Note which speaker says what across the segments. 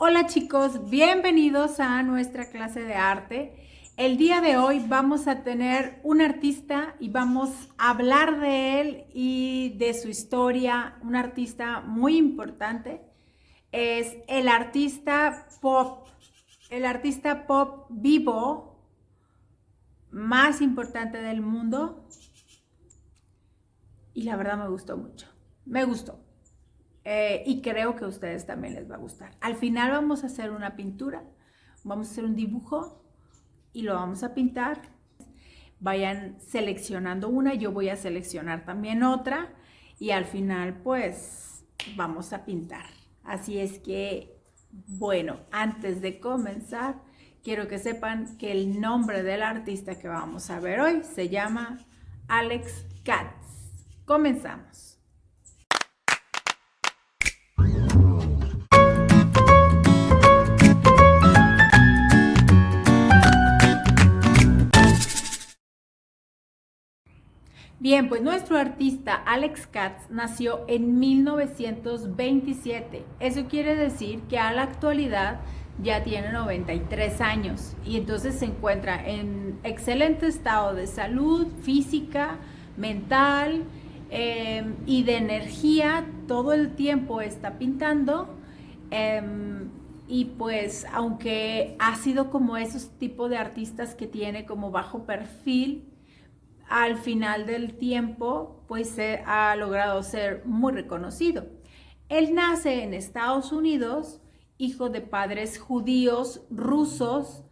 Speaker 1: Hola chicos, bienvenidos a nuestra clase de arte. El día de hoy vamos a tener un artista y vamos a hablar de él y de su historia. Un artista muy importante. Es el artista pop vivo más importante del mundo. Y la verdad me gustó mucho. Me gustó. Y creo que a ustedes también les va a gustar. Al final vamos a hacer una pintura, vamos a hacer un dibujo y lo vamos a pintar. Vayan seleccionando una, yo voy a seleccionar también otra y al final pues vamos a pintar. Así es que, bueno, antes de comenzar, quiero que sepan que el nombre del artista que vamos a ver hoy se llama Alex Katz. Comenzamos. Bien, pues nuestro artista Alex Katz nació en 1927. Eso quiere decir que a la actualidad ya tiene 93 años y entonces se encuentra en excelente estado de salud física, mental y de energía. Todo el tiempo está pintando. Y pues aunque ha sido como esos tipos de artistas que tiene como bajo perfil, al final del tiempo, pues se ha logrado ser muy reconocido. Él nace en Estados Unidos, hijo de padres judíos rusos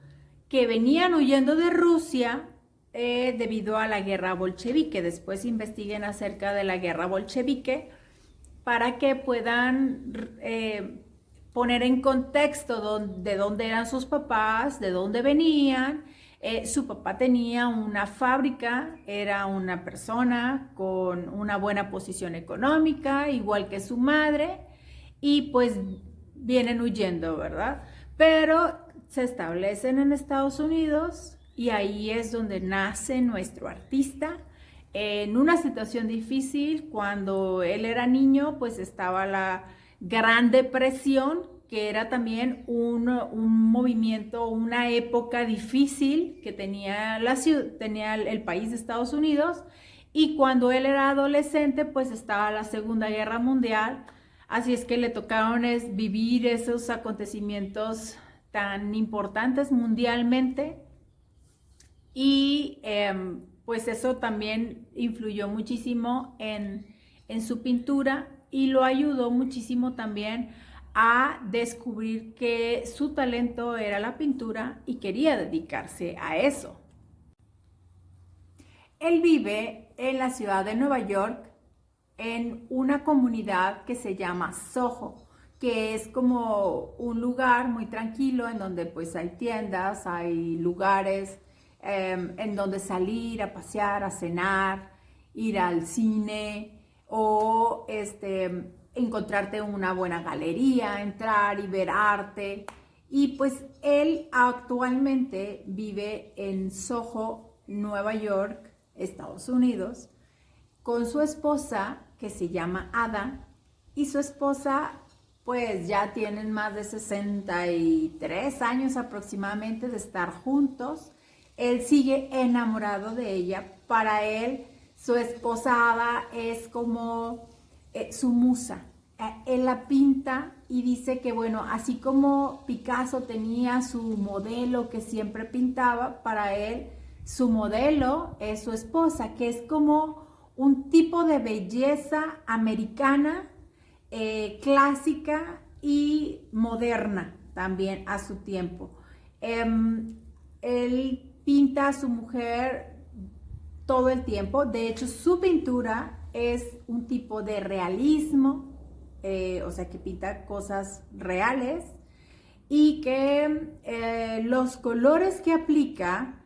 Speaker 1: que venían huyendo de Rusia debido a la guerra bolchevique. Después investiguen acerca de la guerra bolchevique para que puedan poner en contexto de dónde eran sus papás, de dónde venían. Su papá tenía una fábrica, era una persona con una buena posición económica, igual que su madre, y pues vienen huyendo, ¿verdad? Pero se establecen en Estados Unidos y ahí es donde nace nuestro artista. En una situación difícil, cuando él era niño, pues estaba la Gran Depresión, que era también un movimiento, una época difícil que tenía el país de Estados Unidos. Y cuando él era adolescente, pues estaba la Segunda Guerra Mundial. Así es que le tocaron vivir esos acontecimientos tan importantes mundialmente. Y pues eso también influyó muchísimo en su pintura y lo ayudó muchísimo también a descubrir que su talento era la pintura y quería dedicarse a eso. Él vive en la ciudad de Nueva York, en una comunidad que se llama Soho, que es como un lugar muy tranquilo en donde pues hay tiendas, hay lugares en donde salir a pasear, a cenar, ir al cine o encontrarte una buena galería, entrar y ver arte. Y pues él actualmente vive en Soho, Nueva York, Estados Unidos, con su esposa que se llama Ada, y su esposa pues ya tienen más de 63 años aproximadamente de estar juntos. Él sigue enamorado de ella. Para él, su esposa Ada es como su musa. Él la pinta y dice que, bueno, así como Picasso tenía su modelo que siempre pintaba, para él su modelo es su esposa, que es como un tipo de belleza americana, clásica y moderna también a su tiempo. Él pinta a su mujer todo el tiempo. De hecho, su pintura es un tipo de realismo, o sea, que pinta cosas reales y que los colores que aplica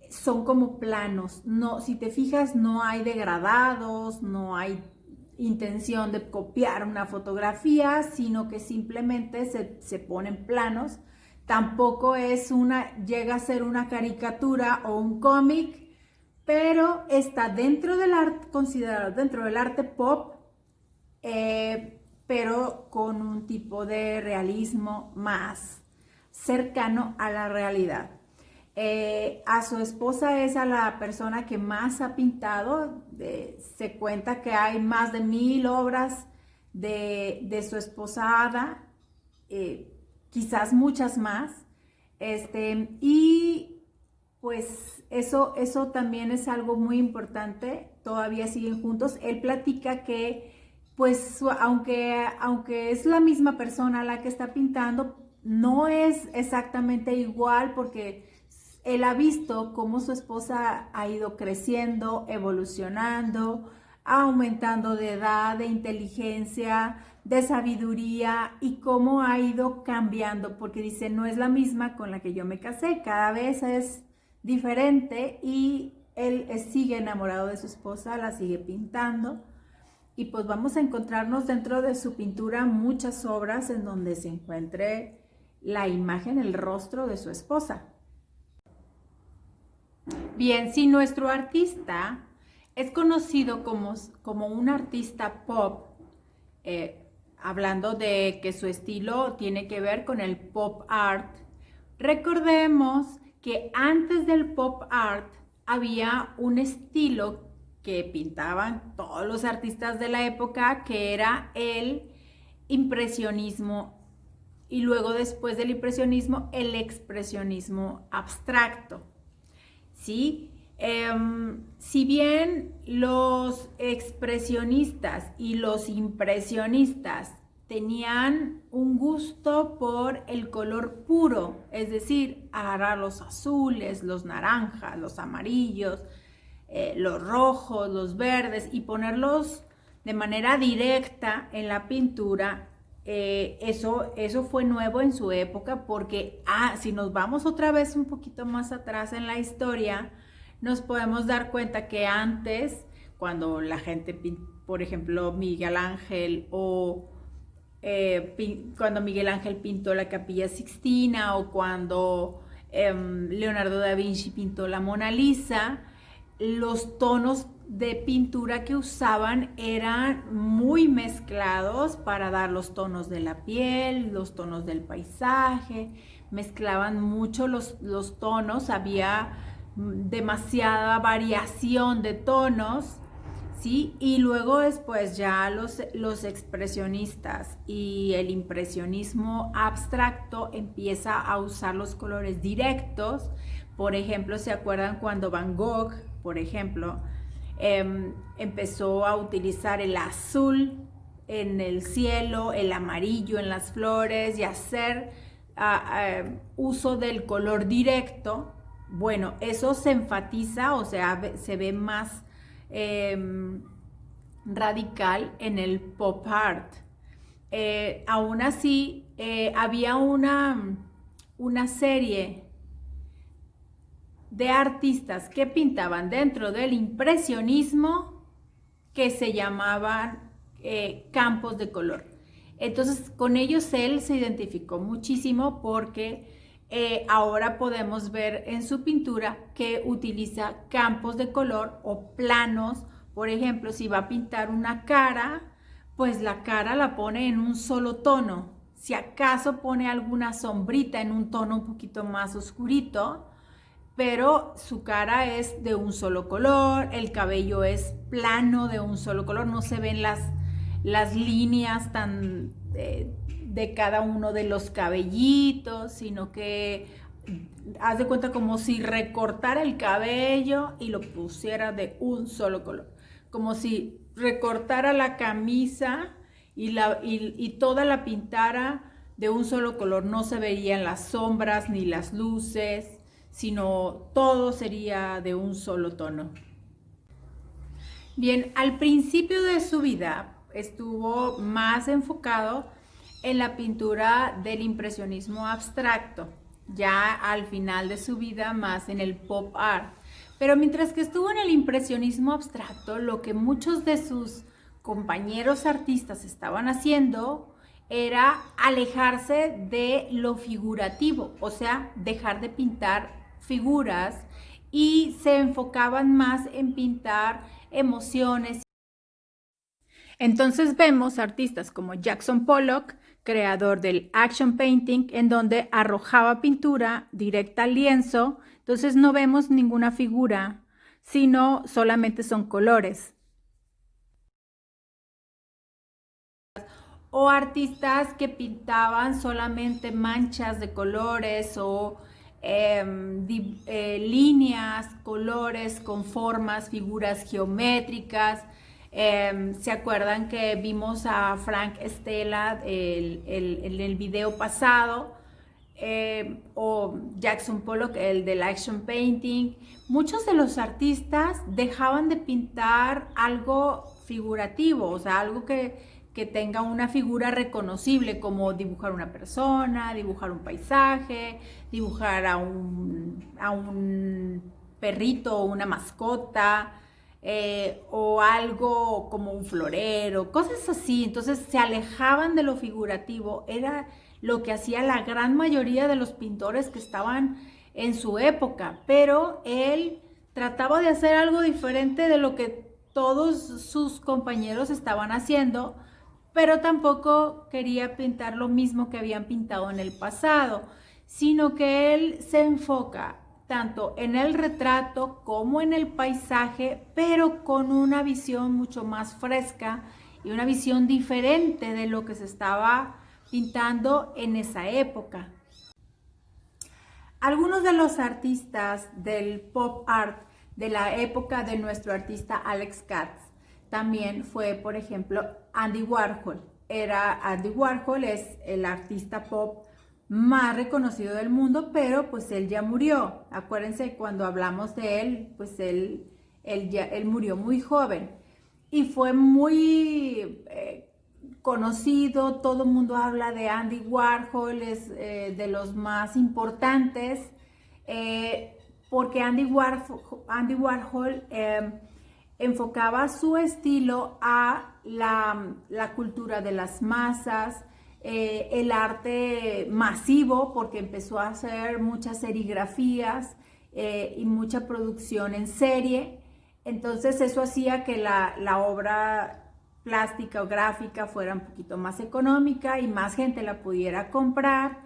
Speaker 1: son como planos. No, si te fijas, no hay degradados, no hay intención de copiar una fotografía, sino que simplemente se ponen planos. Tampoco llega a ser una caricatura o un cómic, pero está dentro del arte, considerado dentro del arte pop, pero con un tipo de realismo más cercano a la realidad. A su esposa es a la persona que más ha pintado. Se cuenta que hay más de 1000 obras de su esposa Ada, quizás muchas más. Y pues eso también es algo muy importante. Todavía siguen juntos. Él platica que pues aunque es la misma persona la que está pintando, no es exactamente igual, porque él ha visto cómo su esposa ha ido creciendo, evolucionando, aumentando de edad, de inteligencia, de sabiduría, y cómo ha ido cambiando, porque dice, no es la misma con la que yo me casé, cada vez es diferente, y él sigue enamorado de su esposa, la sigue pintando. Y pues vamos a encontrarnos dentro de su pintura muchas obras en donde se encuentre la imagen, el rostro de su esposa. Bien, si nuestro artista es conocido como un artista pop, hablando de que su estilo tiene que ver con el pop art, recordemos que antes del pop art había un estilo que pintaban todos los artistas de la época, que era el impresionismo, y luego, después del impresionismo, el expresionismo abstracto, ¿sí? Si bien los expresionistas y los impresionistas tenían un gusto por el color puro, es decir, agarrar los azules, los naranjas, los amarillos, los rojos, los verdes, y ponerlos de manera directa en la pintura, eso fue nuevo en su época, porque si nos vamos otra vez un poquito más atrás en la historia, nos podemos dar cuenta que antes, cuando la gente, por ejemplo, Miguel Ángel, cuando Miguel Ángel pintó la Capilla Sixtina, o cuando Leonardo da Vinci pintó la Mona Lisa, los tonos de pintura que usaban eran muy mezclados para dar los tonos de la piel, los tonos del paisaje, mezclaban mucho los tonos, había demasiada variación de tonos, ¿sí? Y luego después ya los expresionistas y el impresionismo abstracto empieza a usar los colores directos. Por ejemplo, ¿se acuerdan cuando Van Gogh, por ejemplo, empezó a utilizar el azul en el cielo, el amarillo en las flores, y hacer uso del color directo? Bueno, eso se enfatiza, o sea, se ve más radical en el pop art. Aún así, había una serie de artistas que pintaban dentro del impresionismo que se llamaban campos de color. Entonces, con ellos él se identificó muchísimo, porque ahora podemos ver en su pintura que utiliza campos de color o planos. Por ejemplo, si va a pintar una cara, pues la cara la pone en un solo tono. Si acaso pone alguna sombrita en un tono un poquito más oscurito, pero su cara es de un solo color, el cabello es plano de un solo color, no se ven las líneas tan de cada uno de los cabellitos, sino que haz de cuenta como si recortara el cabello y lo pusiera de un solo color, como si recortara la camisa y toda la pintara de un solo color. No se verían las sombras ni las luces, sino todo sería de un solo tono. Bien, al principio de su vida estuvo más enfocado en la pintura del impresionismo abstracto, ya al final de su vida más en el pop art. Pero mientras que estuvo en el impresionismo abstracto, lo que muchos de sus compañeros artistas estaban haciendo era alejarse de lo figurativo, o sea, dejar de pintar figuras, y se enfocaban más en pintar emociones. Entonces vemos artistas como Jackson Pollock, creador del action painting, en donde arrojaba pintura directa al lienzo, entonces no vemos ninguna figura, sino solamente son colores. O artistas que pintaban solamente manchas de colores o líneas, colores con formas, figuras geométricas. ¿Se acuerdan que vimos a Frank Stella en el video pasado? O Jackson Pollock, el del action painting. Muchos de los artistas dejaban de pintar algo figurativo, o sea, algo que tenga una figura reconocible, como dibujar una persona, dibujar un paisaje, dibujar a un perrito o una mascota, o algo como un florero, cosas así. Entonces se alejaban de lo figurativo. Era lo que hacía la gran mayoría de los pintores que estaban en su época, pero él trataba de hacer algo diferente de lo que todos sus compañeros estaban haciendo, pero tampoco quería pintar lo mismo que habían pintado en el pasado, sino que él se enfoca tanto en el retrato como en el paisaje, pero con una visión mucho más fresca y una visión diferente de lo que se estaba pintando en esa época. Algunos de los artistas del pop art de la época de nuestro artista Alex Katz también fue, por ejemplo, Andy Warhol. Andy Warhol es el artista pop más reconocido del mundo, pero pues él ya murió. Acuérdense, cuando hablamos de él, pues él murió muy joven y fue muy conocido. Todo el mundo habla de Andy Warhol, es de los más importantes, porque Andy Warhol enfocaba su estilo a la cultura de las masas, el arte masivo, porque empezó a hacer muchas serigrafías y mucha producción en serie. Entonces eso hacía que la obra plástica o gráfica fuera un poquito más económica y más gente la pudiera comprar,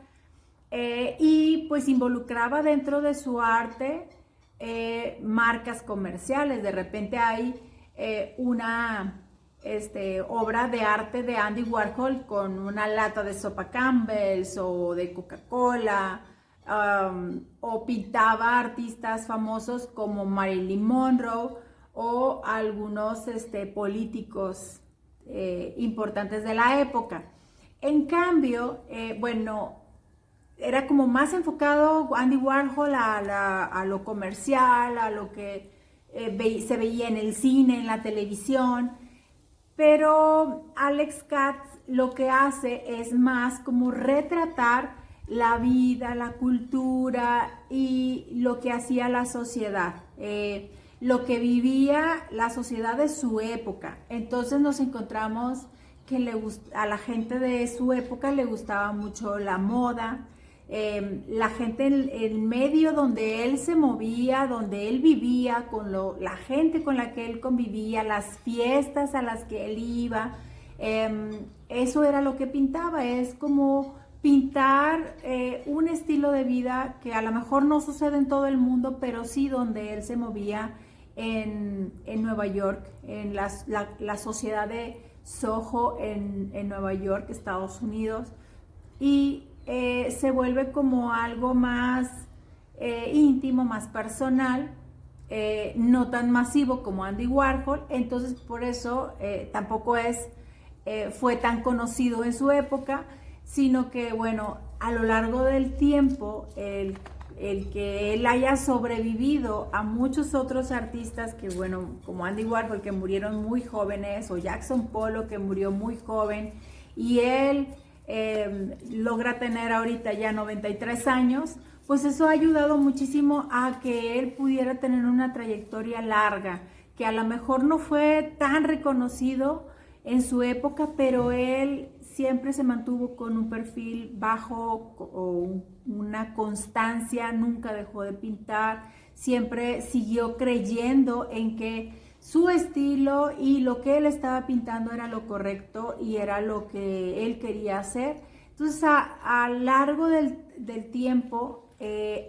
Speaker 1: y pues involucraba dentro de su arte marcas comerciales. De repente hay una obra de arte de Andy Warhol con una lata de sopa Campbell's o de Coca-Cola, o pintaba artistas famosos como Marilyn Monroe o algunos políticos importantes de la época. En cambio, bueno, era como más enfocado Andy Warhol a lo comercial, a lo que se veía en el cine, en la televisión. Pero Alex Katz lo que hace es más como retratar la vida, la cultura y lo que hacía la sociedad, lo que vivía la sociedad de su época. Entonces nos encontramos que a la gente de su época le gustaba mucho la moda. La gente en el medio donde él se movía, donde él vivía, con la gente con la que él convivía, las fiestas a las que él iba, eso era lo que pintaba. Es como pintar un estilo de vida que a lo mejor no sucede en todo el mundo, pero sí donde él se movía en Nueva York, en la sociedad de Soho en Nueva York, Estados Unidos. Y se vuelve como algo más íntimo, más personal, no tan masivo como Andy Warhol. Entonces por eso tampoco fue tan conocido en su época, sino que bueno, a lo largo del tiempo el que él haya sobrevivido a muchos otros artistas que, bueno, como Andy Warhol, que murieron muy jóvenes, o Jackson Pollock, que murió muy joven, y él logra tener ahorita ya 93 años, pues eso ha ayudado muchísimo a que él pudiera tener una trayectoria larga, que a lo mejor no fue tan reconocido en su época, pero él siempre se mantuvo con un perfil bajo o una constancia, nunca dejó de pintar, siempre siguió creyendo en que su estilo y lo que él estaba pintando era lo correcto y era lo que él quería hacer. Entonces, a largo del tiempo,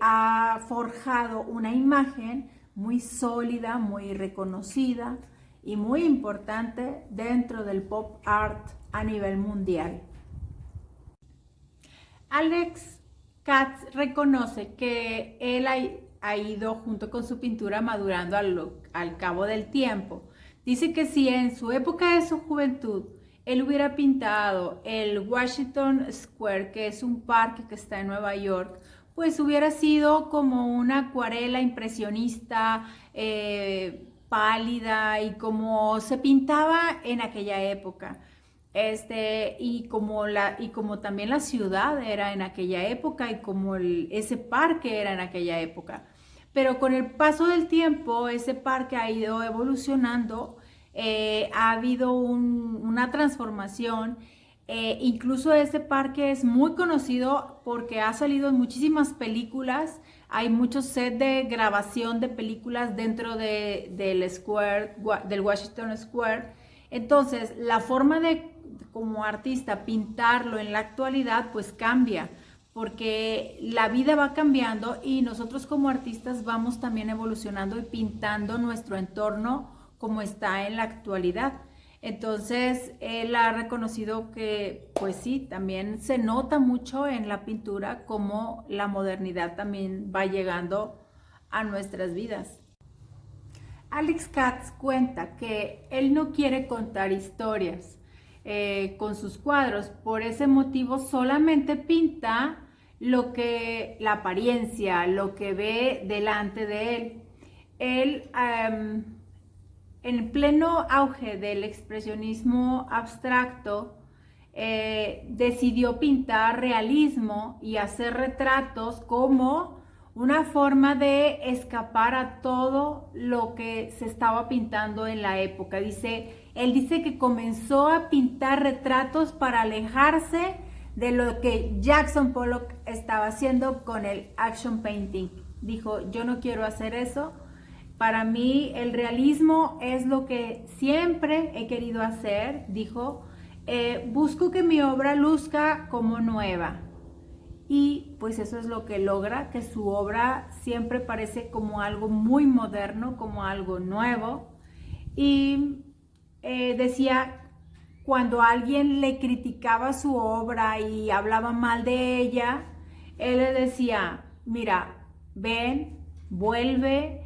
Speaker 1: ha forjado una imagen muy sólida, muy reconocida y muy importante dentro del pop art a nivel mundial. Alex Katz reconoce que él ha ido junto con su pintura madurando al cabo del tiempo. Dice que si en su época de su juventud él hubiera pintado el Washington Square, que es un parque que está en Nueva York, pues hubiera sido como una acuarela impresionista, pálida y como se pintaba en aquella época. Y como también la ciudad era en aquella época y como ese parque era en aquella época. Pero con el paso del tiempo, ese parque ha ido evolucionando, ha habido una transformación. Incluso ese parque es muy conocido porque ha salido en muchísimas películas. Hay muchos sets de grabación de películas dentro del Washington Square. Entonces, la forma de como artista pintarlo en la actualidad pues cambia, porque la vida va cambiando y nosotros como artistas vamos también evolucionando y pintando nuestro entorno como está en la actualidad. Entonces, él ha reconocido que, pues sí, también se nota mucho en la pintura cómo la modernidad también va llegando a nuestras vidas. Alex Katz cuenta que él no quiere contar historias con sus cuadros, por ese motivo solamente pinta la apariencia, lo que ve delante de él. Él, en pleno auge del expresionismo abstracto, decidió pintar realismo y hacer retratos como una forma de escapar a todo lo que se estaba pintando en la época. Él dice que comenzó a pintar retratos para alejarse de lo que Jackson Pollock estaba haciendo con el action painting. Dijo, yo no quiero hacer eso. Para mí el realismo es lo que siempre he querido hacer, dijo. Busco que mi obra luzca como nueva. Y pues eso es lo que logra, que su obra siempre parece como algo muy moderno, como algo nuevo. Y decía, cuando alguien le criticaba su obra y hablaba mal de ella, él le decía, mira, ven, vuelve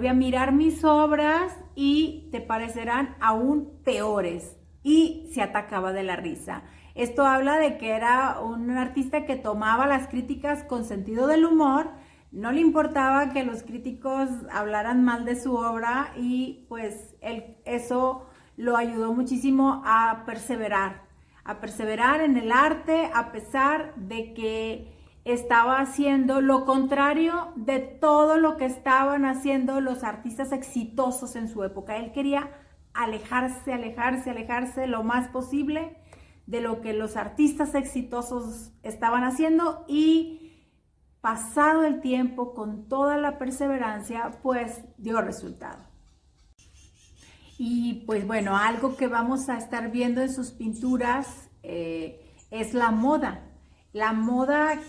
Speaker 1: a mirar mis obras y te parecerán aún peores. Y se atacaba de la risa. Esto habla de que era un artista que tomaba las críticas con sentido del humor, no le importaba que los críticos hablaran mal de su obra y pues eso lo ayudó muchísimo a perseverar en el arte a pesar de que estaba haciendo lo contrario de todo lo que estaban haciendo los artistas exitosos en su época. Él quería alejarse lo más posible de lo que los artistas exitosos estaban haciendo y pasado el tiempo con toda la perseverancia pues dio resultado. Y pues bueno, algo que vamos a estar viendo en sus pinturas es la moda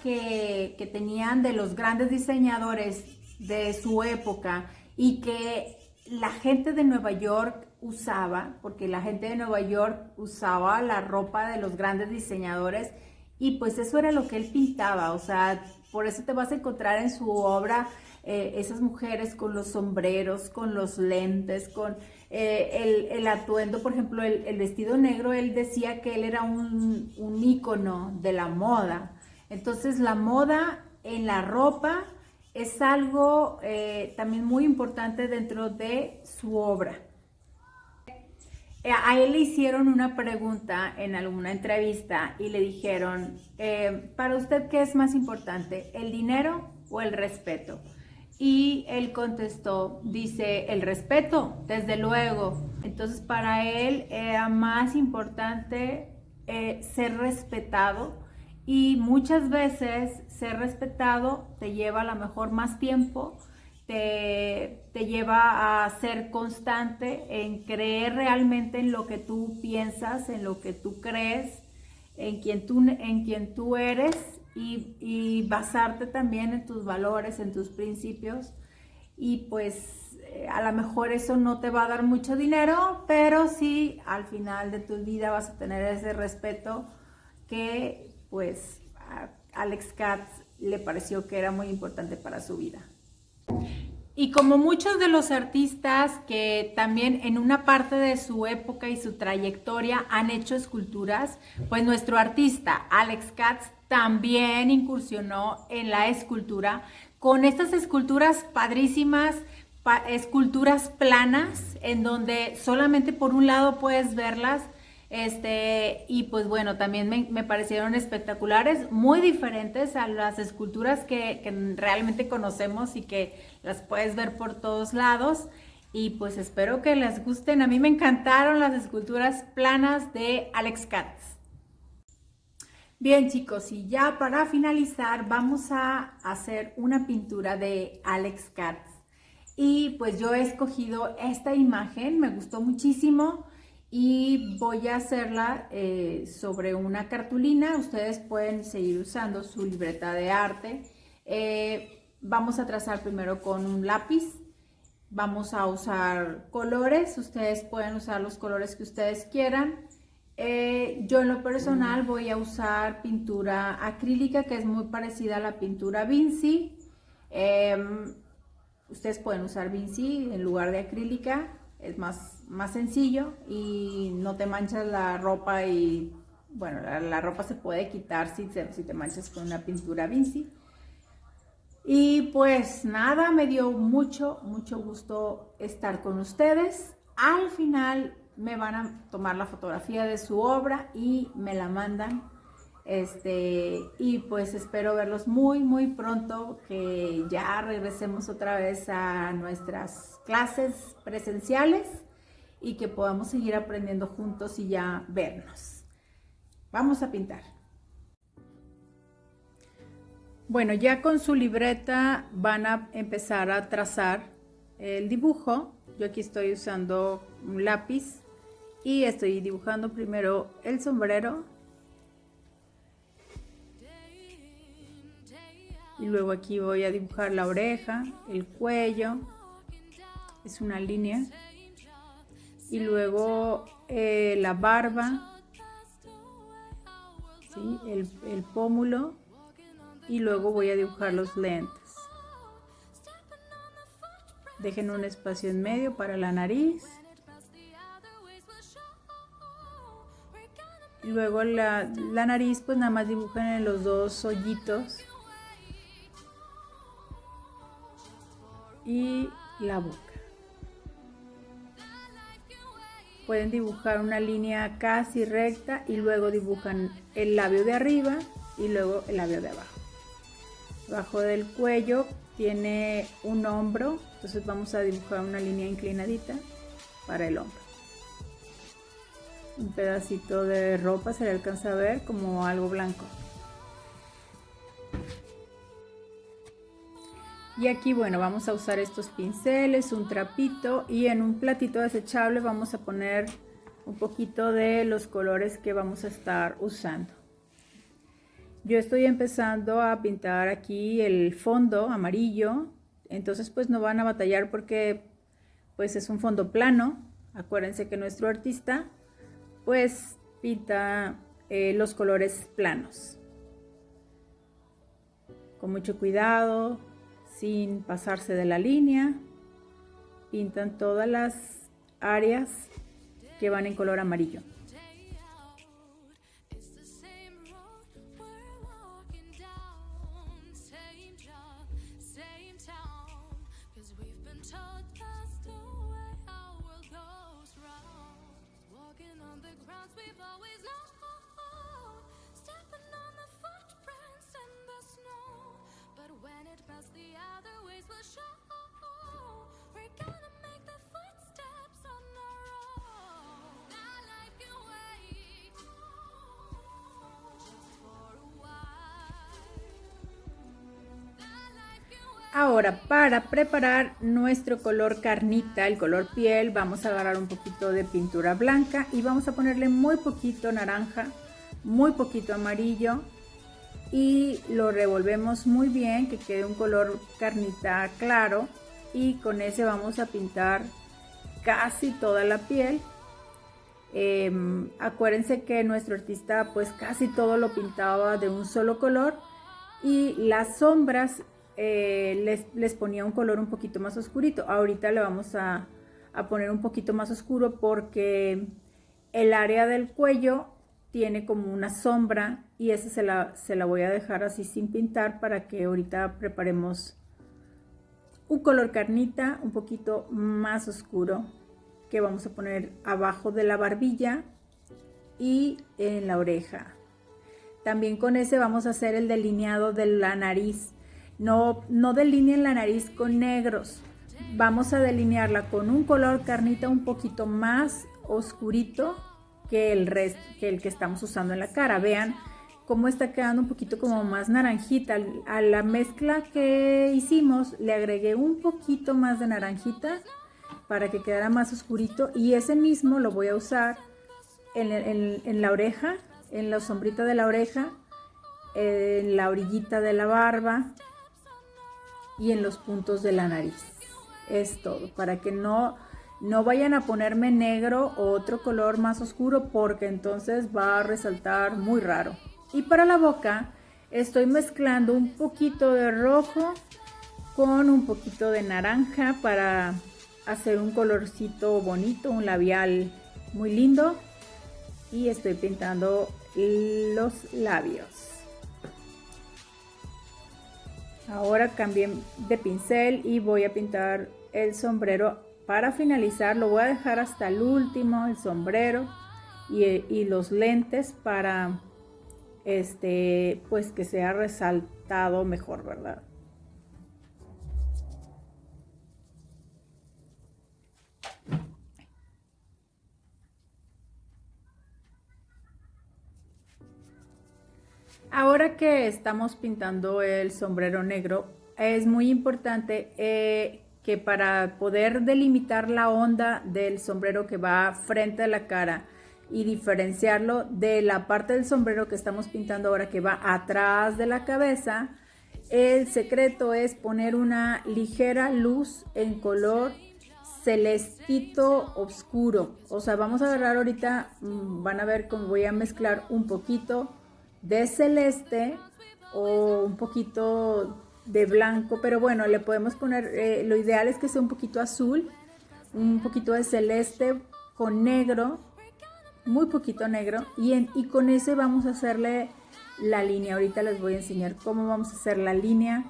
Speaker 1: que tenían de los grandes diseñadores de su época y que la gente de Nueva York usaba, porque la gente de Nueva York usaba la ropa de los grandes diseñadores y pues eso era lo que él pintaba, o sea, por eso te vas a encontrar en su obra esas mujeres con los sombreros, con los lentes, con el atuendo, por ejemplo, el vestido negro, él decía que él era un ícono de la moda. Entonces la moda en la ropa es algo también muy importante dentro de su obra. A él le hicieron una pregunta en alguna entrevista y le dijeron, ¿para usted qué es más importante, el dinero o el respeto? Y él contestó, dice, el respeto, desde luego. Entonces para él era más importante ser respetado y muchas veces ser respetado te lleva a lo mejor más tiempo, te lleva a ser constante en creer realmente en lo que tú piensas, en lo que tú crees, en quien tú eres y basarte también en tus valores, en tus principios. Y pues a lo mejor eso no te va a dar mucho dinero, pero sí al final de tu vida vas a tener ese respeto que pues a Alex Katz le pareció que era muy importante para su vida. Y como muchos de los artistas que también en una parte de su época y su trayectoria han hecho esculturas, pues nuestro artista Alex Katz también incursionó en la escultura con estas esculturas padrísimas, esculturas planas, en donde solamente por un lado puedes verlas. Y pues bueno, también me parecieron espectaculares, muy diferentes a las esculturas que realmente conocemos y que las puedes ver por todos lados. Y pues espero que les gusten. A mí me encantaron las esculturas planas de Alex Katz. Bien chicos, y ya para finalizar vamos a hacer una pintura de Alex Katz. Y pues yo he escogido esta imagen, me gustó muchísimo y voy a hacerla sobre una cartulina. Ustedes pueden seguir usando su libreta de arte. Vamos a trazar primero con un lápiz. Vamos a usar colores. Ustedes pueden usar los colores que ustedes quieran. Yo en lo personal voy a usar pintura acrílica, que es muy parecida a la pintura Vinci. Ustedes pueden usar Vinci en lugar de acrílica, es más sencillo y no te manchas la ropa. Y bueno, la ropa se puede quitar si te manchas con una pintura Vinci. Y pues nada, me dio mucho gusto estar con ustedes. Al final me van a tomar la fotografía de su obra y me la mandan. Y pues espero verlos muy pronto, que ya regresemos otra vez a nuestras clases presenciales y que podamos seguir aprendiendo juntos y ya vernos. Vamos a pintar. Bueno, ya con su libreta van a empezar a trazar el dibujo. Yo aquí estoy usando un lápiz y estoy dibujando primero el sombrero. Y luego aquí voy a dibujar la oreja, el cuello, es una línea. Y luego la barba, ¿sí? el pómulo. Y luego voy a dibujar los lentes. Dejen un espacio en medio para la nariz. Y luego la nariz, pues nada más dibujan en los dos hoyitos. Y la boca. Pueden dibujar una línea casi recta y luego dibujan el labio de arriba y luego el labio de abajo. Abajo del cuello tiene un hombro, entonces vamos a dibujar una línea inclinadita para el hombro. Un pedacito de ropa se le alcanza a ver como algo blanco. Y aquí, bueno, vamos a usar estos pinceles, un trapito y en un platito desechable vamos a poner un poquito de los colores que vamos a estar usando. Yo estoy empezando a pintar aquí el fondo amarillo, entonces pues no van a batallar porque pues es un fondo plano. Acuérdense que nuestro artista pues pinta los colores planos. Con mucho cuidado, sin pasarse de la línea, pintan todas las áreas que van en color amarillo. Ahora, para preparar nuestro color carnita, el color piel, vamos a agarrar un poquito de pintura blanca y vamos a ponerle muy poquito naranja, muy poquito amarillo y lo revolvemos muy bien, que quede un color carnita claro, y con ese vamos a pintar casi toda la piel. Acuérdense que nuestro artista pues casi todo lo pintaba de un solo color, y las sombras les ponía un color un poquito más oscurito. Ahorita le vamos a poner un poquito más oscuro porque el área del cuello tiene como una sombra, y esa se la voy a dejar así sin pintar para que ahorita preparemos un color carnita un poquito más oscuro que vamos a poner abajo de la barbilla y en la oreja. También con ese vamos a hacer el delineado de la nariz. No delineen la nariz con negros. Vamos a delinearla con un color carnita un poquito más oscurito que el que estamos usando en la cara. Vean cómo está quedando un poquito como más naranjita. A la mezcla que hicimos le agregué un poquito más de naranjita para que quedara más oscurito, y ese mismo lo voy a usar en la oreja, en la sombrita de la oreja, en la orillita de la barba y en los puntos de la nariz. Es todo, para que no vayan a ponerme negro o otro color más oscuro, porque entonces va a resaltar muy raro. Y para la boca estoy mezclando un poquito de rojo con un poquito de naranja para hacer un colorcito bonito, un labial muy lindo, y estoy pintando los labios. Ahora cambié de pincel y voy a pintar el sombrero. Para finalizar lo voy a dejar hasta el último, el sombrero y los lentes, para pues que sea resaltado mejor, ¿verdad? Ahora que estamos pintando el sombrero negro, es muy importante que para poder delimitar la onda del sombrero que va frente a la cara y diferenciarlo de la parte del sombrero que estamos pintando ahora, que va atrás de la cabeza, el secreto es poner una ligera luz en color celestito oscuro. O sea, vamos a agarrar ahorita, van a ver cómo voy a mezclar un poquito de celeste o un poquito de blanco, pero bueno, le podemos poner, lo ideal es que sea un poquito azul, un poquito de celeste con negro, muy poquito negro, y con ese vamos a hacerle la línea. Ahorita les voy a enseñar cómo vamos a hacer la línea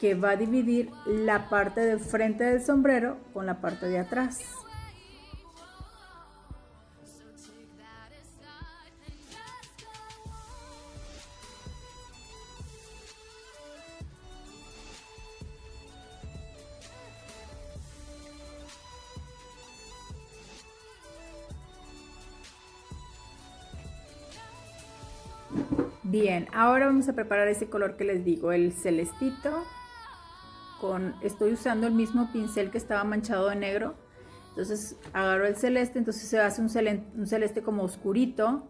Speaker 1: que va a dividir la parte de frente del sombrero con la parte de atrás. Bien, ahora vamos a preparar ese color que les digo, el celestito. Estoy usando el mismo pincel que estaba manchado de negro. Entonces agarro el celeste, entonces se hace un celeste como oscurito,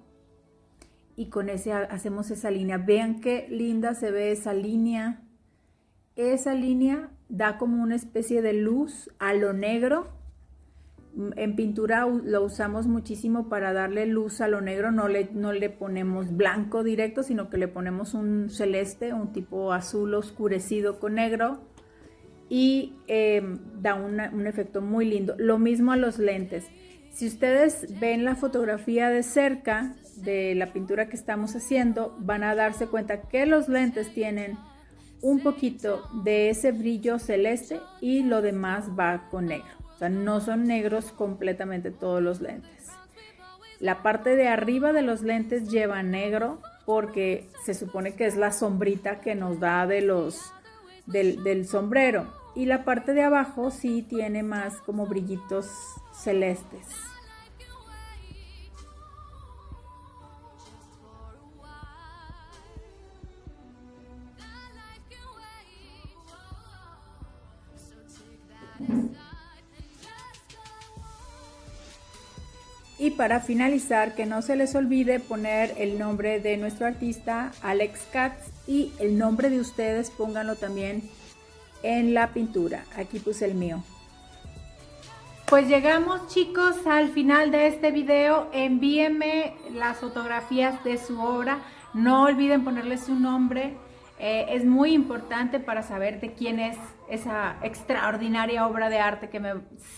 Speaker 1: y con ese hacemos esa línea. Vean qué linda se ve esa línea. Esa línea da como una especie de luz a lo negro. En pintura lo usamos muchísimo para darle luz a lo negro. No le ponemos blanco directo, sino que le ponemos un celeste, un tipo azul oscurecido con negro, y da un efecto muy lindo. Lo mismo a los lentes. Si ustedes ven la fotografía de cerca de la pintura que estamos haciendo, van a darse cuenta que los lentes tienen un poquito de ese brillo celeste y lo demás va con negro. O sea, no son negros completamente todos los lentes. La parte de arriba de los lentes lleva negro porque se supone que es la sombrita que nos da del sombrero. Y la parte de abajo sí tiene más como brillitos celestes. Y para finalizar, que no se les olvide poner el nombre de nuestro artista, Alex Katz, y el nombre de ustedes, pónganlo también en la pintura. Aquí puse el mío. Pues llegamos, chicos, al final de este video. Envíenme las fotografías de su obra. No olviden ponerle su nombre. Es muy importante para saber de quién es esa extraordinaria obra de arte que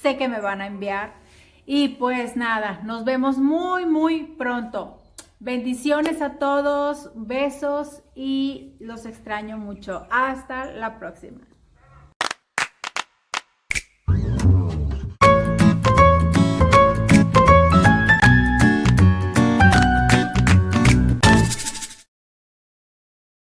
Speaker 1: sé que me van a enviar. Y pues nada, nos vemos muy pronto. Bendiciones a todos, besos y los extraño mucho. Hasta la próxima.